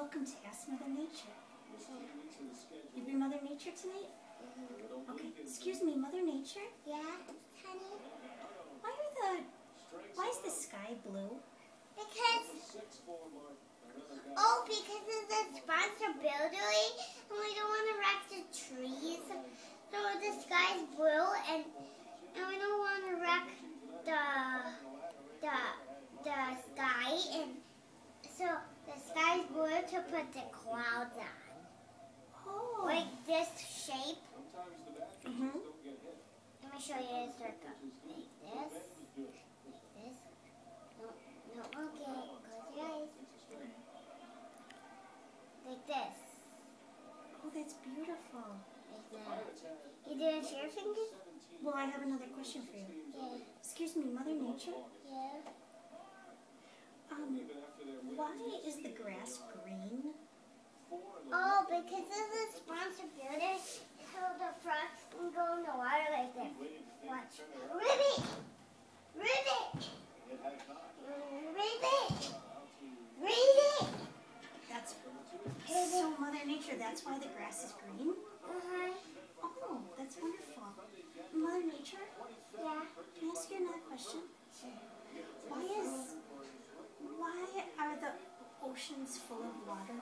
welcome to Ask Mother Nature. You be Mother Nature tonight? Okay, excuse me, Mother Nature? Yeah, honey? Why is the sky blue? Because of the responsibility, and we don't want to wreck the trees. So the sky's blue, and we don't want to wreck the sky, and so the sky's blue to put the clouds on. Oh. Like this shape. Mm-hmm. Let me show you a circle. Like this. No, okay. Close your eyes. Like this. Oh, that's beautiful. Like that. You didn't share your fingers? Well, I have another question for you. Yeah. Excuse me, Mother Nature? Yeah. Why is the grass green? Oh, because of the responsibility, so the frogs can go in the water like this. Watch. Ribbit! Ribbit! Ribbit! Ribbit! That's so Mother Nature, that's why the grass is green? Uh-huh. Oh, that's wonderful. Mother Nature? Yeah. Can I ask you another question? Sure. Why are the oceans full of water?